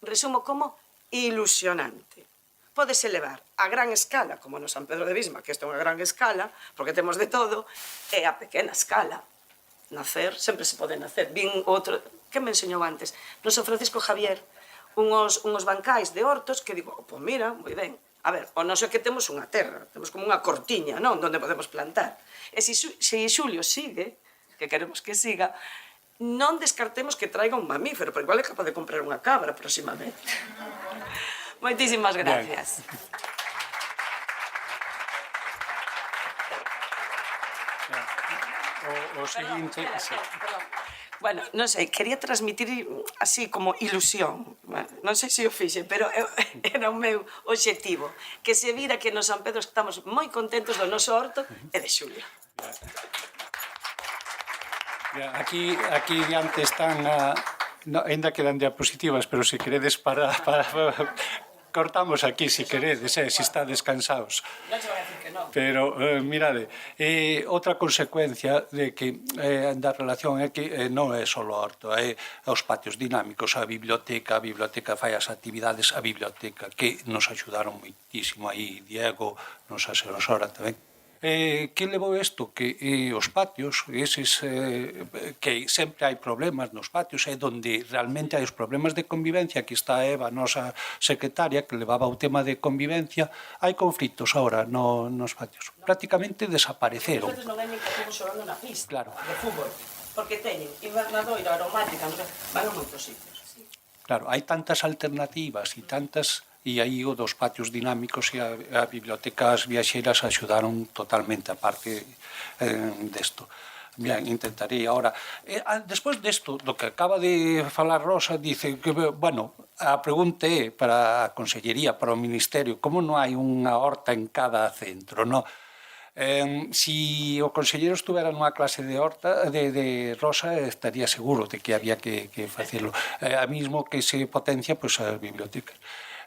resumo como ilusionante. Pódese levar a gran escala, como no San Pedro de Visma, que isto é unha gran escala, porque temos de todo, e a pequena escala. Nacer, sempre se pode nacer. Vin outro, que me enseñou antes? No San Francisco Javier, uns bancais de hortos que digo, pois mira, moi ben. A ver, o noso é que temos unha terra, temos como unha cortiña, non? Donde podemos plantar. E se Xulio sigue, que queremos que siga, non descartemos que traiga un mamífero, pero igual é capaz de comprar unha cabra próximamente. Moitísimas gracias. O seguinte... Perdón. Bueno, non sei, quería transmitir así como ilusión. Non sei se o fixe, pero era o meu obxectivo. Que se vira que no San Pedro estamos moi contentos do noso horto e de Xulio. Aquí diante están... Ainda quedan diapositivas, pero se queredes para cortamos aquí, se queredes, se está descansados. Non se vai a decir que non. Pero, mirade, outra consecuencia de que da relación é que non é só o horto, é os patios dinámicos, a biblioteca fai as actividades, a biblioteca, que nos axudaron moitísimo aí, Diego, nos asesora tamén. Que levou isto? Que os patios, eses que sempre hai problemas nos patios, é onde realmente hai os problemas de convivencia. Aquí está Eva, a nosa secretaria, que levaba o tema de convivencia. Hai conflitos ahora nos patios. Prácticamente desapareceron. Os non hai nin cativo xogando na pista de fútbol, porque teñen invernadoira aromática, van a moitos sitios. Claro, hai tantas alternativas e tantas... E aí o dos patios dinámicos e a bibliotecas viaxeiras axudaron totalmente a parte desto. Bien, intentaré ahora. Despois desto, do que acaba de falar Rosa, dice que, bueno, a pregunta é para a Consellería, para o Ministerio, como non hai unha horta en cada centro, non? Si o conselleiro estuvera nunha clase de horta de Rosa, estaría seguro de que había que facelo. A mismo que se potencia pois, as bibliotecas.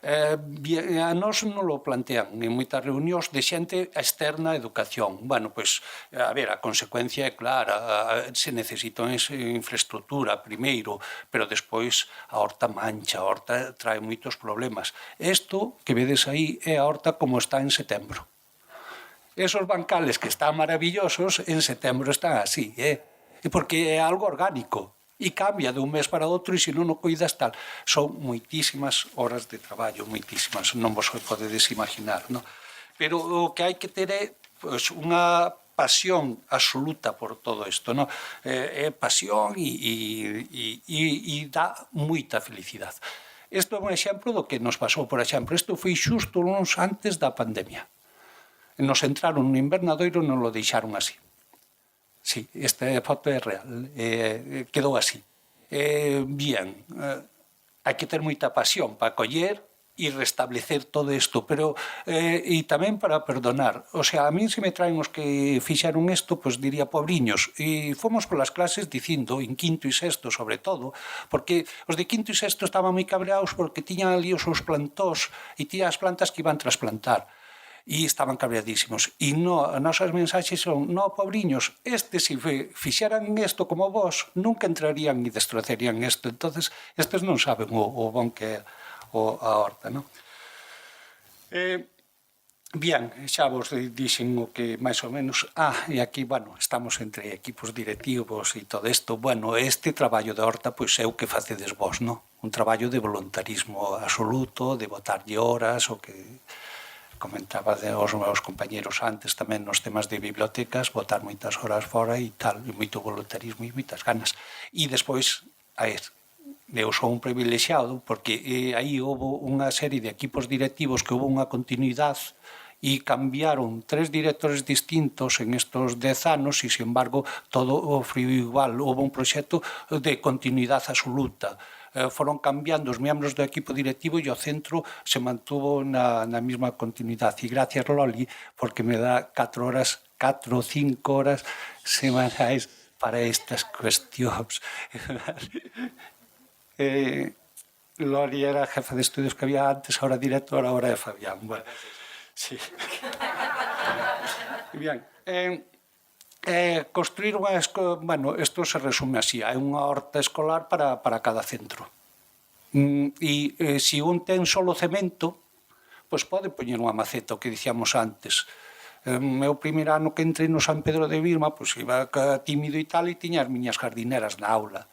A nós non lo plantean en moitas reunións de xente externa á educación. Bueno, pois, a ver, a consecuencia é clara, se necesita infraestructura primeiro, pero despois a horta mancha, a horta trae moitos problemas. Isto que vedes aí é a horta como está en setembro. Esos bancales que están maravillosos, en setembro están así, porque é algo orgánico. E cambia de un mes para outro e se non o cuidas tal. Son moitísimas horas de traballo, moitísimas, non vos podedes imaginar, non? Pero o que hai que ter é pois, unha pasión absoluta por todo isto, non? É pasión e dá moita felicidade. Isto é un exemplo do que nos pasou, por exemplo, isto foi xusto uns antes da pandemia. Nos entraron no invernadoiro e non lo deixaron así. Sí, esta foto é real, quedou así. Bien, hai que ter moita pasión para coller e restablecer todo isto, pero e tamén para perdonar. O sea, a mí se me traen os que fixeron isto, pois diría pobriños, e fomos polas clases dicindo, en quinto e sexto sobre todo, porque os de quinto e sexto estaban moi cabreados porque tiñan ali os seus plantóns e tiñan as plantas que iban trasplantar. E estaban cabreadísimos. E as nosas mensaxes son: no, pobriños, se fixeran isto como vos, nunca entrarían e destrozarían isto. Entonces, estes non saben o bon que é a horta, non? Bien, xa vos dixen o que máis ou menos... e aquí, bueno, estamos entre equipos directivos e todo isto. Bueno, este traballo de horta, pois é o que facedes vos, non? Un traballo de voluntarismo absoluto, de botarlle horas, o que... comentaba aos meus compañeros antes tamén nos temas de bibliotecas, botar moitas horas fora e tal, e moito voluntarismo e moitas ganas. E despois, eu sou un privilexiado porque aí houve unha serie de equipos directivos que houve unha continuidade e cambiaron 3 directores distintos en estos 10 anos e, sin embargo, todo foi igual. Houve un proxecto de continuidade absoluta. Foron cambiando os membros do equipo directivo e o centro se mantuvo na mesma continuidade. E gracias, Loli, porque me dá 4 ou 5 horas semanais para estas cuestións. Loli era a jefa de estudios que había antes, ahora directora, ahora é Fabián. Bueno, sí. Bien. Construir unha escola, bueno, isto se resume así, hai unha horta escolar para cada centro. E se un ten solo cemento, pois pode poñer unha maceta, o que dicíamos antes. O meu primeiro ano que entrei no San Pedro de Birma, pois iba tímido e tal, e tiña as miñas jardineras na aula.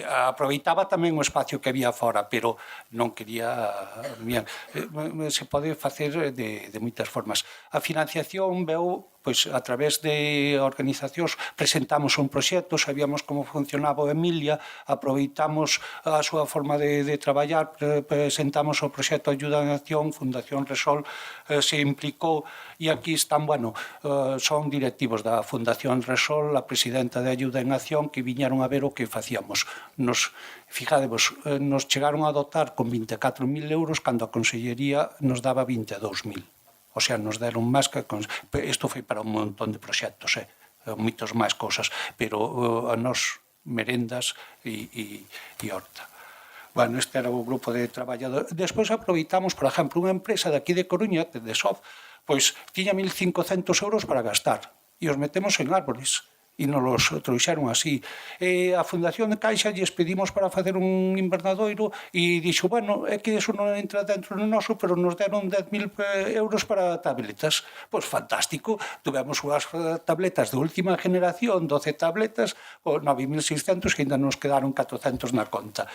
Aproveitaba tamén o espacio que había fora, pero non quería... Se pode facer de moitas formas. A financiación veu pois a través de organizacións presentamos un proxecto, sabíamos como funcionaba o Emilia, aproveitamos a súa forma de traballar, presentamos o proxecto Ayuda en Acción, Fundación Resol se implicou e aquí están, bueno, son directivos da Fundación Resol, a presidenta de Ayuda en Acción, que viñeron a ver o que facíamos. Fijadevos, nos chegaron a dotar con 24.000 euros cando a Consellería nos daba 22.000. O sea, nos deron máis que... Isto foi para un montón de proxectos, moitos máis cousas, pero a nos merendas e horta. Bueno, este era o grupo de traballadores. Despois aproveitamos, por exemplo, unha empresa daqui de Coruña, de SOF, pois tiña 1.500 euros para gastar e os metemos en árboles. E nos los trouxeron así. A Fundación de Caixa lles pedimos para facer un invernadoiro e dixo, bueno, é que eso non entra dentro do noso, pero nos deron 10.000 euros para tabletas. Pois fantástico, tuvemos unhas tabletas de última generación, 12 tabletas, 9.600, que ainda nos quedaron 400 na conta.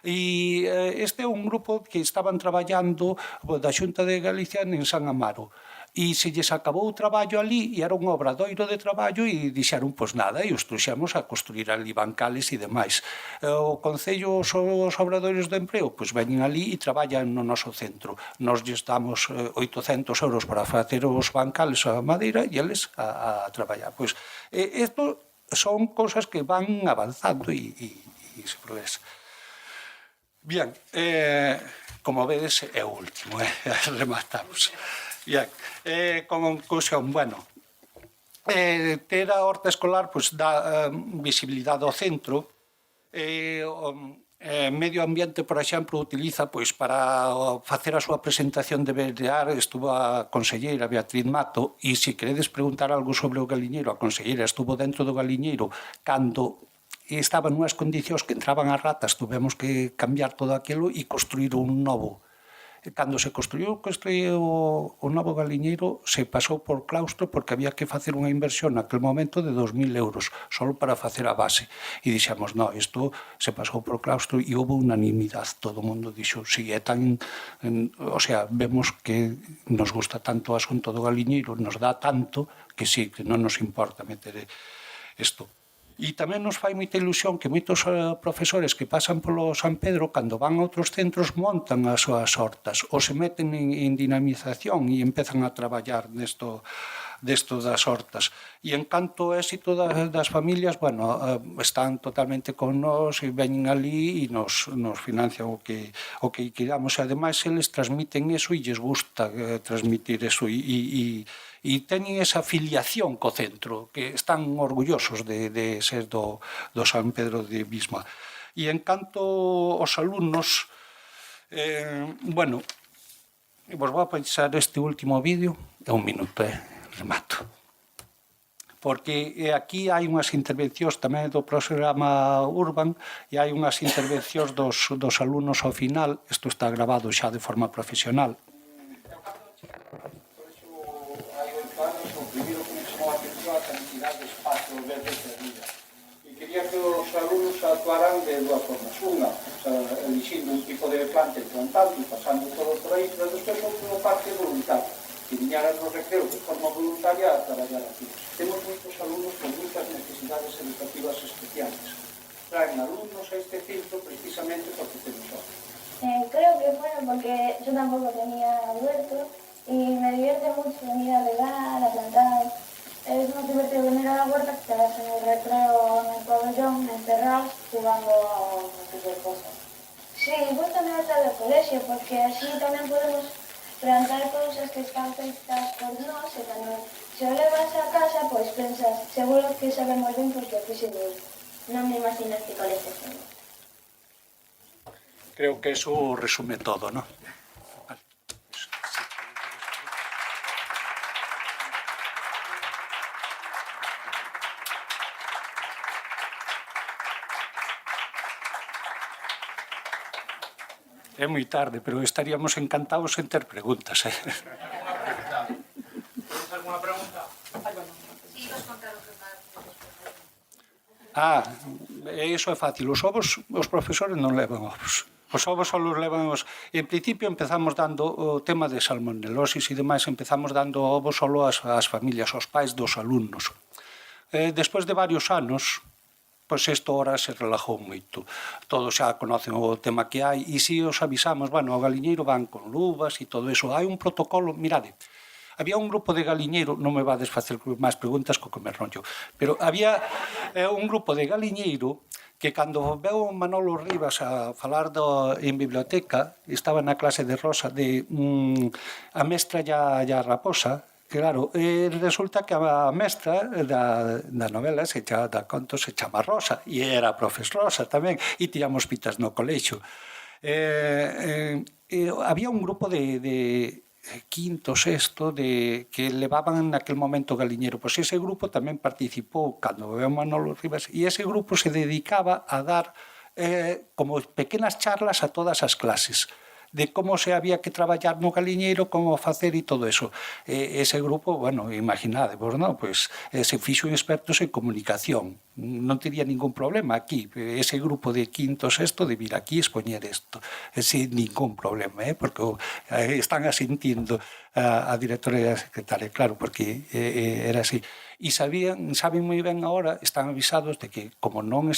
E este é un grupo que estaban traballando da Xunta de Galicia en San Amaro. E se lles acabou o traballo ali, e era un obradoiro de traballo, e dixeron, pois nada, e os trouxemos a construir ali bancales e demais. O Concello, os obradoiros de emprego, pois veñen ali e traballan no noso centro. Nos lles damos 800 euros para facer os bancales a madeira e eles a traballar. Pois, isto son cousas que van avanzando e se progresa. Bien, como vedes, é o último, rematamos. Bien, conclusión, bueno, ter a horta escolar pois, dá visibilidade ao centro. Medio Ambiente, por exemplo, utiliza pois, para facer a súa presentación de verdear, estuvo a conselleira Beatriz Mato, e se queredes preguntar algo sobre o galiñeiro, a conselleira estuvo dentro do galiñeiro cando estaban nunhas condicións que entraban as ratas, tuvemos que cambiar todo aquilo e construir un novo. Cando se construiu o novo galiñeiro, se pasou por claustro porque había que facer unha inversión naquele momento de 2.000 euros, só para facer a base. E dixemos, no, isto se pasou por claustro e houve unanimidade. Todo o mundo dixo, si é tan... O sea, vemos que nos gusta tanto o asunto do galiñeiro, nos dá tanto que sí, que non nos importa meter isto. E tamén nos fai moita ilusión que moitos profesores que pasan polo San Pedro, cando van a outros centros, montan as súas hortas ou se meten en dinamización e empezan a traballar desto das hortas. E en canto ao éxito das familias, bueno, están totalmente con nós e veñen ali e nos financian o que queramos. E ademais, eles transmiten eso e lles gusta transmitir eso e teñen esa filiación co centro, que están orgullosos de ser do San Pedro de Bisma. E en canto aos alumnos, bueno, vos vou a pensar este último vídeo, é un minuto, remato. Porque aquí hai unhas intervencións tamén do programa Urban e hai unhas intervencións dos alumnos ao final, isto está grabado xa de forma profesional. Quería que os alumnos actuaran de dúas formas. Unha, elixindo un tipo de planta e plantando e pasando todo por aí, pero despois outra parte voluntaria, que viñaran nos recreos de forma voluntaria a traballar aquí. Temos moitos alumnos con moitas necesidades educativas especiales. Traen alumnos a este centro precisamente porque temos otro. Creo que bueno, porque yo tampoco tenía huerto y me divierte mucho venir a regar, a plantar. Es más divertido venir a la huerta que quedarse en el recreo, en el pabellón, encerrados, jugando a cualquier cosa. Sí, gusta también estar del colegio, porque así también podemos plantar cosas que están feitas por nós, e cando se o levas a casa, pois pensas, seguro que sabemos ben porque aquí se ve. Non me imagino este colegio. Creo que eso resume todo, ¿no? É moi tarde, pero estaríamos encantados en ter preguntas. ¿Tienes alguna pregunta? Ibas contar o que faz. Iso é fácil. Os ovos, os profesores non levan ovos. Os ovos só os levan os... En principio empezamos dando o tema de salmonelosis e demais, empezamos dando ovos só ás familias, aos pais dos alumnos. Despois de varios anos, pois isto ahora se relajou moito. Todos xa conocen o tema que hai e se os avisamos, bueno, o galiñeiro van con luvas e todo eso. Hai un protocolo, mirade, había un grupo de galiñeiro, non me vades facer máis preguntas co que me rollo, pero había un grupo de galiñeiro que cando veu Manolo Rivas a falar en biblioteca, estaba na clase de Rosa de a mestra e a raposa. Claro, resulta que a mestra da novela, da conto, se chama Rosa, e era a profes Rosa tamén, e tiramos pitas no colexo. Había un grupo de quinto, sexto, que levaban naquel momento galiñeiro. Pois ese grupo tamén participou cando veu Manolo Rivas, e ese grupo se dedicaba a dar como pequenas charlas a todas as clases de como se había que traballar no galiñeiro, como facer e todo eso. Ese grupo, bueno, imaginadevos, non? Pois se fixo expertos en comunicación, non tería ningún problema aquí, ese grupo de quinto, sexto, de vir aquí expoñer isto, sin ningún problema, porque están asintindo a directora e a secretaria, claro, porque era así. E saben moi ben agora, están avisados de que como non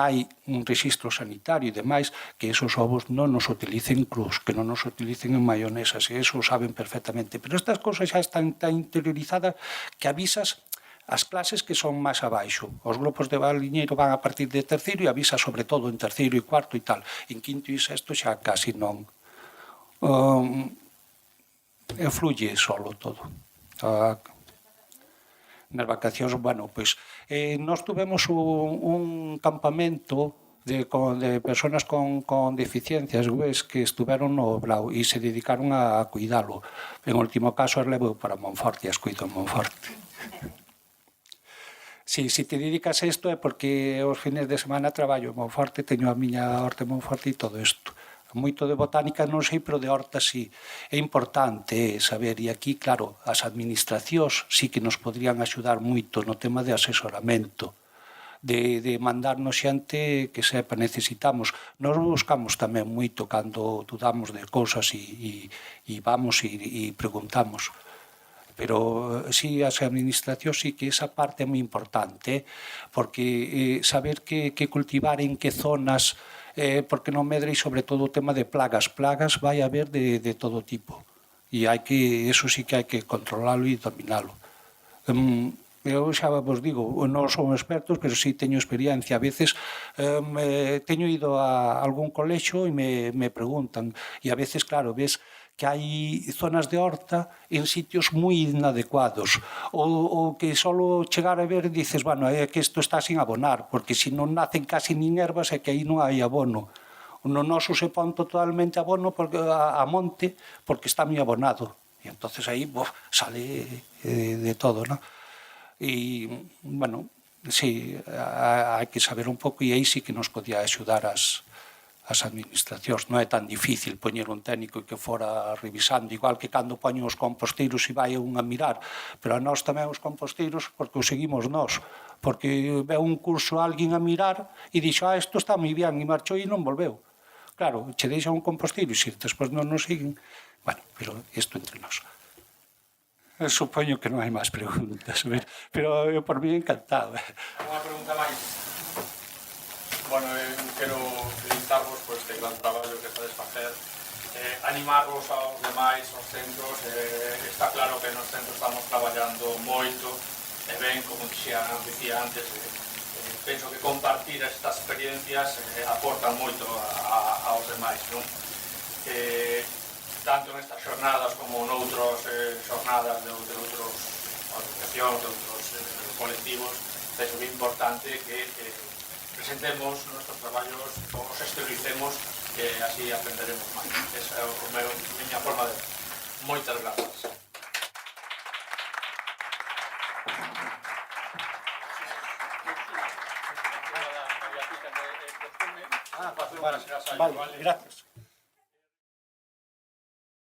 hai un registro sanitario e demais, que esos ovos non nos utilicen cruz, que non nos utilicen en mayonesas, e eso saben perfectamente. Pero estas cosas xa están tan interiorizadas que avisas as clases que son máis abaixo. Os grupos de baliñeiro van a partir de terceiro e avisa sobre todo en terceiro e cuarto e tal. En quinto e sexto xa casi non. Fluye solo todo. Nas vacacións, bueno, pois, nós tuvemos un campamento de personas con deficiencias que estuveron no Blau e se dedicaron a cuidalo. En último caso, as levo para Monforte e as cuido en Monforte. Si te dedicas a isto é porque os fines de semana traballo en Monforte, teño a miña horta en Monforte e todo isto. Moito de botánica non sei, pero de horta sí. É importante saber, e aquí, claro, as administracións sí que nos podrían axudar moito no tema de asesoramento, de mandarnos xente que sepa, necesitamos. Nos buscamos tamén moito cando dudamos de cousas e vamos e preguntamos. Pero sí, as administracións sí que esa parte é moi importante, porque saber que cultivar en que zonas, porque non medre sobre todo o tema de plagas. Plagas vai haber de todo tipo, e eso sí que hai que controlalo e dominalo. Eu xa vos digo, non son expertos, pero sí teño experiencia. A veces teño ido a algún colexo e me preguntan, e a veces, claro, ves que hai zonas de horta en sitios moi inadecuados, ou que solo chegar a ver dices, bueno, é que isto está sin abonar, porque se non nacen casi nin ervas é que aí non hai abono. No noso se pon totalmente abono a monte porque está moi abonado, e entonces aí sale de todo, non? E, bueno, sí, hai que saber un pouco, e aí sí que nos podía axudar as administracións. Non é tan difícil poñer un técnico que fora revisando, igual que cando poñen os composteiros e vai un a mirar, pero a nós tamén os composteiros, porque os seguimos nós, porque veu un curso alguén a mirar e dixo, isto está moi bien, e marchou e non volveu. Claro, che deixa un composteiro e se despois non nos siguen, bueno, pero isto entre nós. Supoño que non hai máis preguntas, pero eu por mí encantado. Unha pregunta máis. Bueno, quero felicitarvos por este gran traballo que estades facer, animarvos aos demais, aos centros. Está claro que nos centros estamos traballando moito e ben, como dicía antes, penso que compartir estas experiencias aportan moito aos demais, non? Tanto nestas xornadas como noutros xornadas de outros asociacións, de outros colectivos, penso que é importante que presentemos nuestros traballos, os exterioricemos, que así aprenderemos máis. Esa é a miña forma de ver. Moitas grazas. Vale, gracias.